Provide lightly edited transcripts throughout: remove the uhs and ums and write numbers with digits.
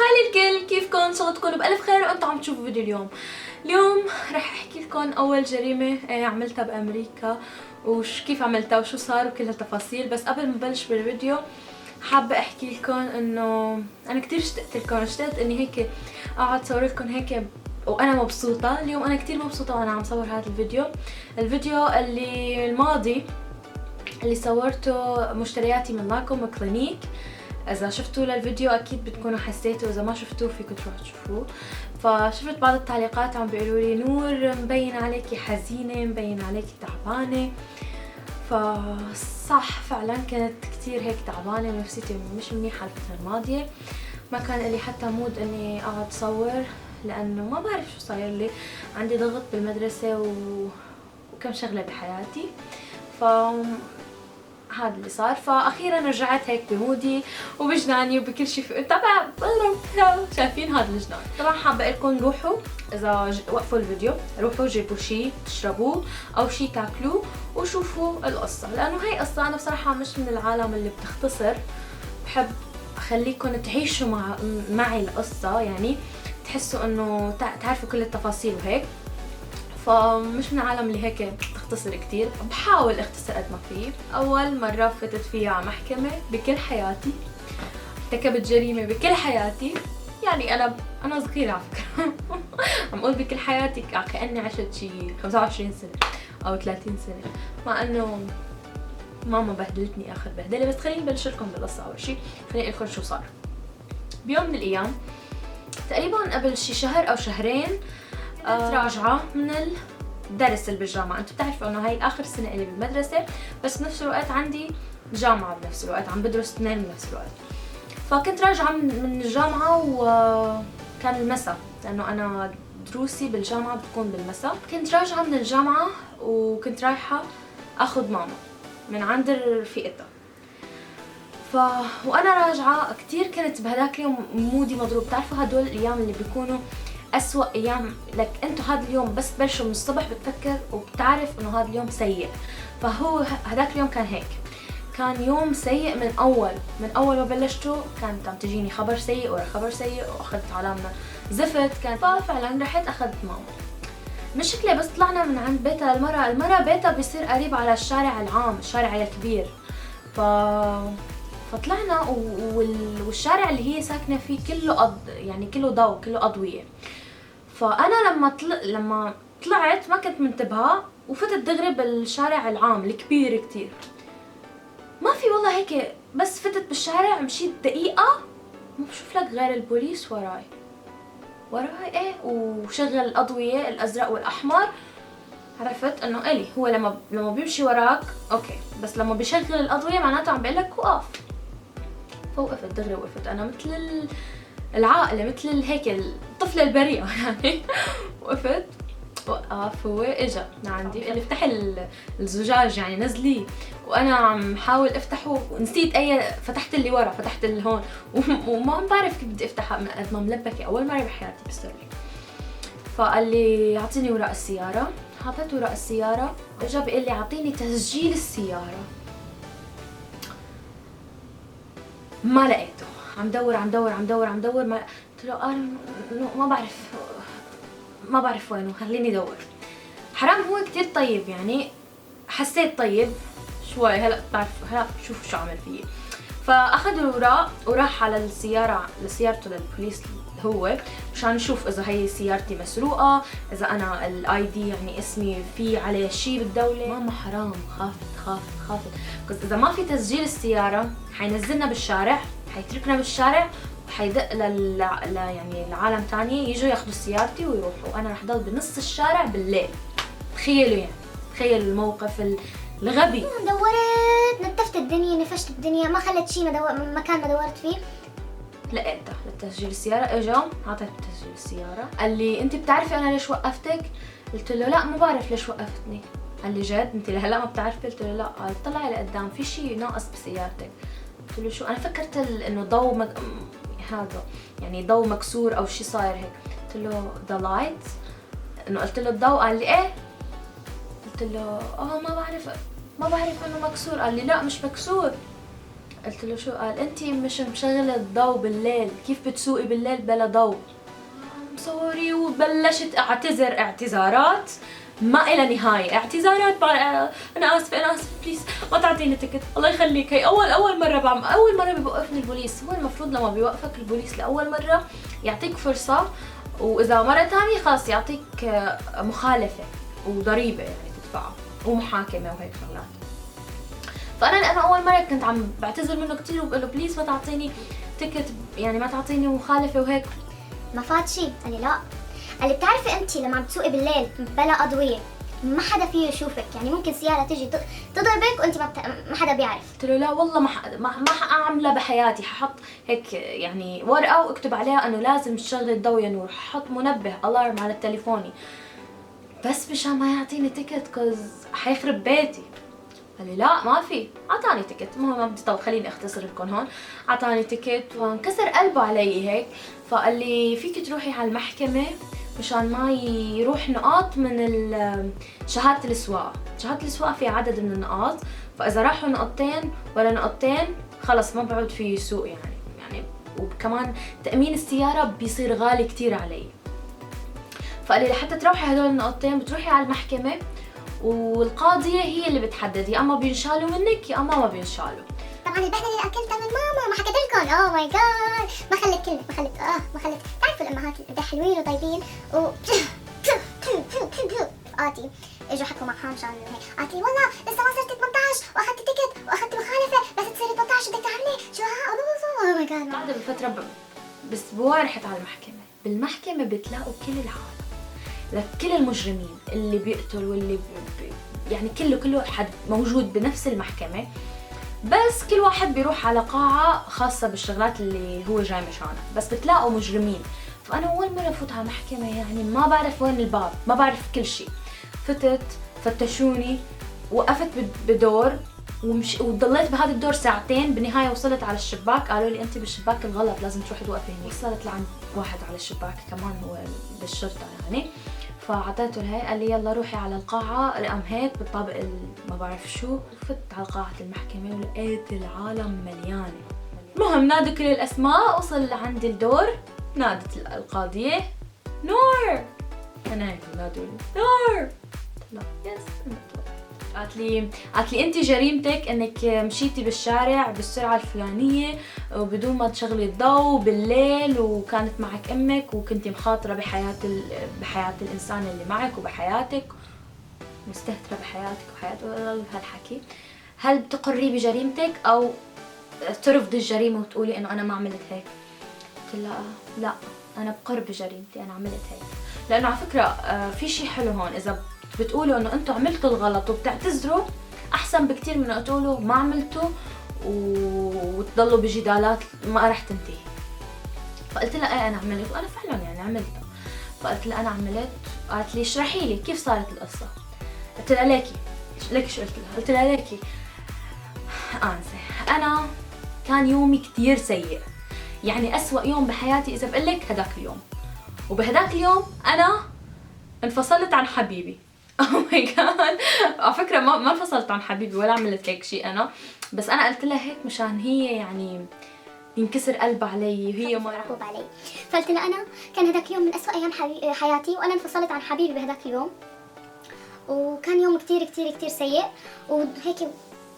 هاي الكل، كيفكم؟ ان شاء الله تكونوا بألف خير وانتم عم تشوفوا فيديو اليوم رح احكي لكم اول جريمة عملتها بامريكا كيف عملتها وشو صار وكل هالتفاصيل. بس قبل ما بلش بالفيديو حابة احكي لكم انه انا كثير اشتقت لكم، اشتقت اني هيك اقعد اصور لكم هيك وانا مبسوطة. اليوم انا كثير مبسوطة وانا عم صور هذا الفيديو اللي الماضي اللي صورته مشترياتي من لاكم كلينيك. اذا شفتوا للفيديو اكيد بتكونوا حسيتوا، اذا ما شفتوه فيكم تروحوا تشوفوه. فشفت بعض التعليقات عم بيقولوا لي نور مبين عليكي حزينه، مبين عليكي تعبانه. فصح فعلا كنت كثير هيك تعبانه ونفسيتي مش منيحه الفتره الماضيه. ما كان لي حتى مود اني اقعد صور لانه ما بعرف شو صاير لي، عندي ضغط بالمدرسه وكم شغله بحياتي. هذا اللي صار. فاخيرا رجعت هيك بمودي وبجناني وبكل شيء تبع شايفين هذا الجنان. طبعا حابه لكم روحوا اذا وقفوا الفيديو، روحوا جيبوا شيء تشربوه او شيء تاكلوه وشوفوا القصه، لانه هي قصه انا بصراحه مش من العالم اللي بتختصر، بحب اخليكم تعيشوا معي القصه، يعني تحسوا انه تعرفوا كل التفاصيل وهيك. فمش من العالم اللي هيك بتختصر كتير، بحاول اختصر قد ما في. اول مرة فتت فيها على محكمة بكل حياتي، ارتكبت جريمة بكل حياتي، يعني انا صغيرة على فكرة عم اقول بكل حياتي كأني عشت شي 25 سنة او 30 سنة، مع انه ماما بهدلتني اخر بهدلة. بس خليني نبلش لكم بالقصة. اول شي خليني اقول لكم شو صار. بيوم من الايام تقريبا قبل شي شهر او شهرين كنت راجعة من الدرس اللي بالجامعة. انتم بتعرفوا انه هاي اخر سنة اللي بالمدرسة، بس بنفس الوقت عندي جامعة بنفس الوقت، عم بدرس اثنين بنفس الوقت. فكنت راجعة من الجامعة وكان المساء، لانه انا دروسي بالجامعة بتكون بالمساء. كنت راجعة من الجامعة وكنت رايحة اخذ ماما من عند رفيقتها. وانا راجعة كتير كنت بهداك اليوم مودي مضروب. بتعرفوا هدول الايام اللي بيكونوا أسوأ أيام لك، أنتوا هذا اليوم بس بلشوا من الصبح بتفكر وبتعرف إنه هذا اليوم سيء. فهو هذاك اليوم كان هيك، كان يوم سيء من أول ما بلشته. كانت عم تجيني خبر سيء ورا خبر سيء، وأخذت علامة زفت. ففعلا رحت أخذت ماما. مشكلة بس طلعنا من عند بيتها المرة بيتها بيصير قريب على الشارع العام، الشارع الكبير. فطلعنا والشارع اللي هي ساكنة فيه كله يعني كله ضوء، كله أضوية. فانا لما طلعت ما كنت منتبهه وفتت دغري بالشارع العام الكبير كتير. ما في والله هيك، بس فتت بالشارع مشيت دقيقه ما بشوف لك غير البوليس وراي ايه، وشغل الاضويه الازرق والاحمر. عرفت انه الي هو لما بيمشي وراك اوكي، بس لما بيشغل الاضويه معناته عم بيقول لك وقف. فوقفت دغري، وقفت انا مثل العاقلة، مثل هيك الطفلة البريئة يعني. وقف هو اجا لعندي، اللي افتح الزجاج يعني نزلي، وانا عم حاول افتحه ونسيت فتحت اللي ورا، فتحت اللي هون وما عم بعرف كيف بدي افتحها قد ما ملبكة، اول مرة بحياتي بصير لي. فقال لي اعطيني وراء السيارة، حطيت وراء السيارة. اجا بيقول لي اعطيني تسجيل السيارة، ما لقيته. عم دور ما قلت له ما بعرف وينه، خليني ادور. حرام هو كتير طيب، يعني حسيت طيب شوي. هلا بعرف، هلا شوف شو عمل فيي. فاخذ الوراق وراح على لسيارته للبوليس هو، مشان يشوف اذا هي سيارتي مسروقه، اذا انا الاي دي يعني اسمي في عليه شيء بالدوله. ماما حرام، خافت بس اذا ما في تسجيل السياره حينزلنا بالشارع، حيتركنا بالشارع وحيدق يعني العالم تانية يجوا ياخذوا سيارتي ويروحوا، وانا رح ضل بنص الشارع بالليل. تخيلوا الموقف الغبي. دورت، نتفت الدنيا، نفشت الدنيا، ما خلت شيء مكان ما دورت فيه. لقيته لتسجيل السيارة. اجا اعطيته تسجيل السيارة، قال لي انت بتعرفي انا ليش وقفتك؟ قلت له لا ما بعرف ليش وقفتني. قال لي جد انت لهلا ما بتعرفي؟ قلت له لا. قال طلعي لقدام في شيء ناقص بسيارتك. قلت له شو؟ انا فكرت انه ضوء هذا يعني ضوء مكسور او شيء صاير هيك. قلت له ذا لايت، انه قلت له الضوء. قال لي ايه؟ قلت له ما بعرف انه مكسور. قال لي لا مش مكسور. قلت له شو؟ قال انتي مش مشغله الضوء بالليل، كيف بتسوقي بالليل بلا ضوء؟ سوري، وبلشت اعتذر اعتذارات ما إلى نهاية، اعتذارات انا اسفه بليز ما تعطيني تكت، الله يخليك. هي اول مرة بيوقفني البوليس. هو المفروض لما بيوقفك البوليس لاول مرة يعطيك فرصة، واذا مرة ثانية خلاص يعطيك مخالفة وضريبة يعني تدفعها ومحاكمة وهيك شغلات. فانا اول مرة كنت عم بعتذر منه كثير وبقول له بليز ما تعطيني تكت، يعني ما تعطيني مخالفة وهيك. ما فات شيء. قال لي لا. قال لي بتعرفي انت لما عم تسوقي بالليل بلا اضويه ما حدا فيه يشوفك، يعني ممكن سياره تيجي تضربك وانت ما حدا بيعرف. قلت له لا والله ما حاعملها بحياتي، ححط هيك يعني ورقه واكتب عليها انه لازم تشغل الضوء يا نور، حط منبه الارم على تليفوني بس مشان ما يعطيني تيكت كوز حيخرب بيتي. قال لي لا ما في. اعطاني تيكت. المهم ما بدي طول خليني اختصر لكم هون. اعطاني تيكت وانكسر قلبه علي هيك. فقال لي فيك تروحي على المحكمه مشان ما يروح نقاط من شهاده السواقه. شهاده السواقه فيها عدد من النقاط، فاذا راحوا نقطتين ولا نقطتين خلص ما بعود في يسوق يعني وكمان تامين السياره بيصير غالي كتير علي. فقال لي لحتى تروحي هدول النقطتين بتروحي على المحكمه والقاضيه هي اللي بتحدد يا اما بينشالوا منك يا اما ما بينشالوا. طبعا البهدله اللي اكلتها من ماما ما حكيت لكم. اوه ماي جاد، ما خلت كلمه، ما خلت تعرفوا الامهات اللي حلوين وطيبين و رفقاتي اجوا حكوا معها مشان هيك. قالت لي والله لسه ما صرت 18 واخذت تيكت واخذت مخالفه، بس تصيري 18 بدك تعملي شو اوه ماي جاد. بعد بفتره باسبوع رحت على المحكمه. بالمحكمه بتلاقوا كل العالم، كل المجرمين اللي بيقتل واللي يعني كله حد موجود بنفس المحكمة، بس كل واحد بيروح على قاعة خاصة بالشغلات اللي هو جاي مشانها، بس بتلاقوا مجرمين. فأنا أول مرة فوت على محكمة يعني ما بعرف وين الباب، ما بعرف كل شيء. فتت فتشوني، وقفت بدور وضليت بهذا الدور ساعتين. بالنهاية وصلت على الشباك، قالوا لي أنت بالشباك الغلط لازم تروحي توقفي هنا. وصلت لعند واحد على الشباك كمان هو بالشرطة يعني، فعطيته الهي قال لي يلا روحي على القاعة رقم هيك بالطابق ما بعرف شو. فت على قاعة المحكمة ولقيت العالم مليانة. المهم نادوا كل الأسماء. وصل لعند الدور، نادت القاضية نور. أنا هيك نادوا لي نور. لا يس. قالت لي انت جريمتك انك مشيتي بالشارع بالسرعه الفلانيه وبدون ما تشغلي الضوء بالليل، وكانت معك امك وكنتي مخاطره بحياه الانسان اللي معك وبحياتك، مستهتره بحياتك وحياته هالحكي. هل بتقري بجريمتك او ترفضي الجريمه وتقولي انه انا ما عملت هيك؟ قلت لها لا انا بقر بجريمتي، انا عملت هيك. لانه على فكره في شيء حلو هون، اذا بتقولوا انه انتم عملتوا الغلط وبتعتذروا احسن بكتير من انه تقولوا ما عملتوا وتضلوا بجدالات ما رح تنتهي. فقلت لها ايه انا عملت، وانا فعلا يعني عملتها. فقلت لها انا عملت. قالت لي اشرحي لي كيف صارت القصه. قلت لها ليكي شو قلت لها؟ قلت لها ليكي انسه انا كان يومي كتير سيء، يعني اسوأ يوم بحياتي اذا بقول لك هداك اليوم. وبهداك اليوم انا انفصلت عن حبيبي. اوه ماي جاد. على فكره ما انفصلت عن حبيبي ولا عملت هيك شيء انا، بس انا قلت لها هيك مشان هي يعني ينكسر قلبها علي وهي ما رحوب علي. فقلت لها انا كان هذاك يوم من اسوء ايام حياتي، وانا انفصلت عن حبيبي بهذاك اليوم، وكان يوم كتير كتير كتير سيء وهيك،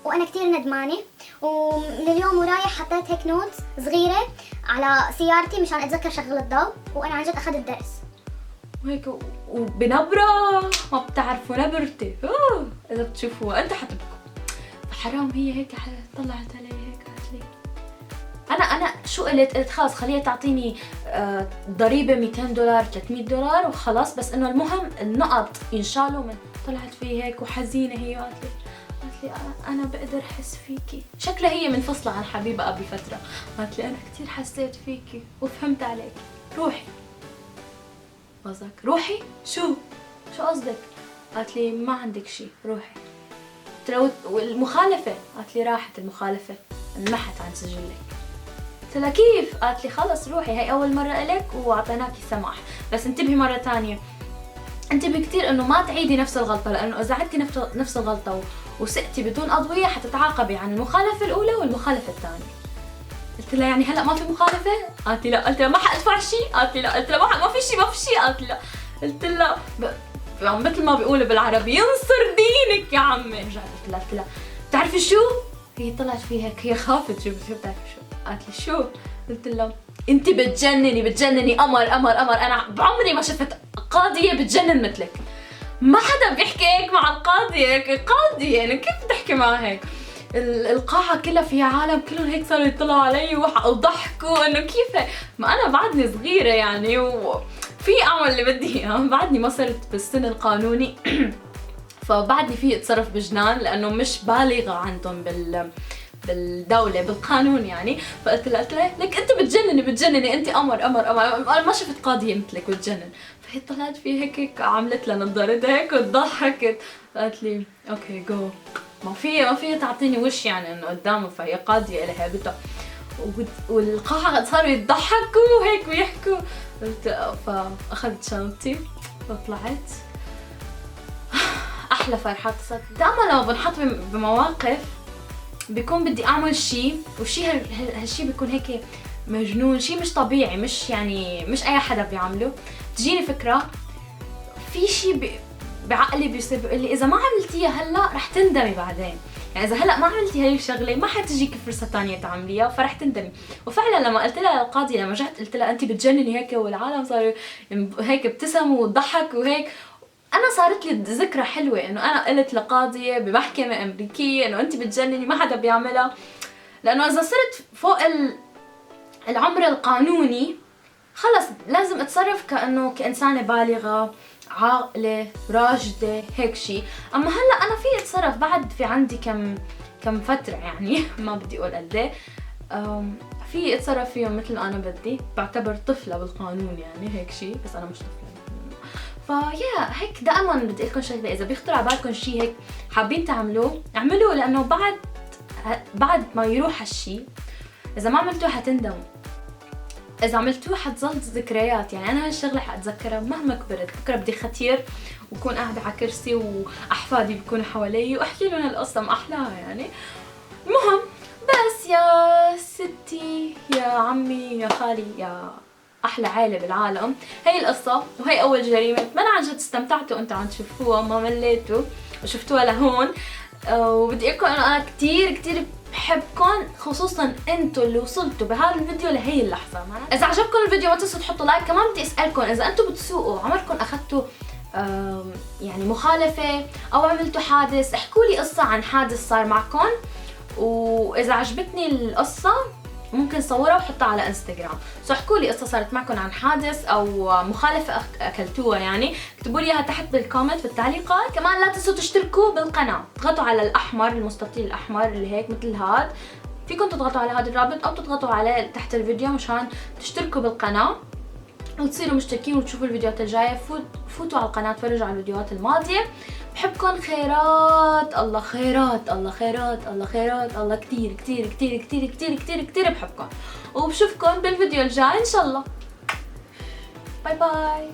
وانا كتير ندمانه. ومن اليوم ورايح حطيت هيك نوت صغيره على سيارتي مشان اتذكر شغل الضوء، وانا عن جد اخذت درس وهيك وبنبره ما بتعرفوا نبرتي. اذا بتشوفوها انت حتبكوا. فحرام هي هيك طلعت علي هيك قالت لي انا شو قلت خلاص خليها تعطيني ضريبه $200 $300 وخلاص، بس انه المهم النقط ينشالوا من. طلعت في هيك وحزينه هي قالت لي انا بقدر احس فيكي. شكلها هي منفصله عن حبيبها قبل فتره. قالت لي انا كثير حسيت فيكي وفهمت عليك، روحي. قصدك روحي؟ شو قصدك؟ قالت لي ما عندك شيء روحي. قلت لها والمخالفه؟ قالت لي راحت المخالفه، انمحت عن سجلك. قلت لها كيف؟ قالت لي خلص روحي، هي اول مره الك واعطيناكي سماح، بس انتبهي مره ثانيه، انتبهي كثير انه ما تعيدي نفس الغلطه، لانه اذا عدتي نفس الغلطه وسقتي بدون أضوية حتتعاقبي عن المخالفة الأولى والمخالفة الثانية. قلت لها يعني هلا ما في مخالفة؟ قالت لي لا. قلت لها ما حادفع شيء؟ قالت لي لا. قلت لها ما في شيء. قالت لي لا. قلت لها مثل ما بيقولوا بالعربي ينصر دينك يا عمي. رجعت قلت لها بتعرفي شو؟ هي طلعت فيها هيك، هي خافت. شو بتعرفي شو؟ قالت لي شو؟ قلت لها انت بتجنني قمر. انا بعمري ما شفت قاضية بتجنن مثلك. ما حدا بيحكي هيك مع القاضية. قاضية يعني كيف بتحكي معها هيك؟ القاعة كلها فيها عالم، كلهم هيك صاروا يطلعوا علي وضحكوا انه كيف هيك. ما انا بعدني صغيرة يعني وفي اعمل اللي بدي اياه، بعدني ما صرت بالسن القانوني فبعدني في اتصرف بجنان لانه مش بالغة عندهم بالدولة بالقانون يعني. فقلت لها لك انت بتجنني انت قمر. انا ما شفت قاضية مثلك بتجنن. فهي طلعت في هيك عملت لها نظارتها هيك وضحكت. قالت لي اوكي جو. ما فيها تعطيني وش يعني انه قدامه، فهي قاضية لها هيبتها. والقاعة صاروا يضحكوا وهيك ويحكوا. قلت فاخذت شنطتي وطلعت. احلى فرحة صارت دائما لما بنحط بمواقف بيكون بدي اعمل شيء، والشيء هالشيء بيكون هيك مجنون، شيء مش طبيعي، مش يعني مش اي حدا بيعمله. تجيني فكرة في شيء بعقلي بيصير بيقول لي اذا ما عملتيها هلا رح تندمي بعدين، يعني اذا هلا ما عملتي هاي الشغله ما حتجيك فرصه ثانيه تعمليها فرح تندمي. وفعلا لما قلت لها للقاضيه، لما رجعت قلت لها انت بتجنني هيك، والعالم صاروا هيك ابتسموا وضحكوا وهيك، انا صارت لي ذكرى حلوه انه انا قلت لقاضيه بمحكمه امريكيه انه انت بتجنني ما حدا بيعملها. لانه اذا صرت فوق العمر القانوني خلص لازم اتصرف كانه كانسانه بالغه عاقله راشده هيك شيء. اما هلا انا في اتصرف بعد في عندي كم فتره يعني ما بدي اقول قد ايه، في اتصرف فيهم مثل ما انا بدي، بعتبر طفله بالقانون يعني هيك شيء، بس انا مش طفله. فيا هيك دائما بدي لكم شغله، اذا بيخطر على بالكم شيء هيك حابين تعملوه اعملوه، لانه بعد ما يروح هالشيء اذا ما عملتوه حتندموا، اذا عملتوه حتظل ذكريات. يعني انا هالشغله حاتذكرها مهما كبرت. بكره بدي ختير وكون قاعده على كرسي واحفادي بيكونوا حوالي واحكي لهم هالقصه ما احلاها يعني. المهم بس يا ستي يا عمي يا خالي يا احلى عائله بالعالم، هي القصه وهي اول جريمه. اتمنى عن جد استمتعتوا انتوا عم تشوفوها ما مليتوا وشفتوها لهون. وبدي اقول انه انا كتير بحبكم، خصوصا انتوا اللي وصلتوا بهذا الفيديو لهي اللحظه. اذا عجبكم الفيديو ما تنسوا تحطوا لايك. كمان بدي اسالكم اذا انتوا بتسوقوا عمركم اخذتوا يعني مخالفه او عملتوا حادث، احكوا لي قصه عن حادث صار معكم، واذا عجبتني القصه ممكن صورها وحطها على انستغرام. احكوا لي قصه صارت معكم عن حادث او مخالفه اكلتوها، يعني اكتبوا لي اياها تحت بالكومنت بالتعليقات. كمان لا تنسوا تشتركوا بالقناه، اضغطوا على الاحمر المستطيل الاحمر اللي هيك مثل هاد، فيكم تضغطوا على هذا الرابط او تضغطوا عليه تحت الفيديو مشان تشتركوا بالقناه وتصيروا مشتركين وتشوفوا الفيديوهات الجايه. فوتوا على القناه تفرجوا على الفيديوهات الماضيه. بحبكم خيرات الله، خيرات الله، خيرات الله، خيرات الله، كتير بحبكم، وبشوفكم بالفيديو الجاي ان شاء الله. باي باي.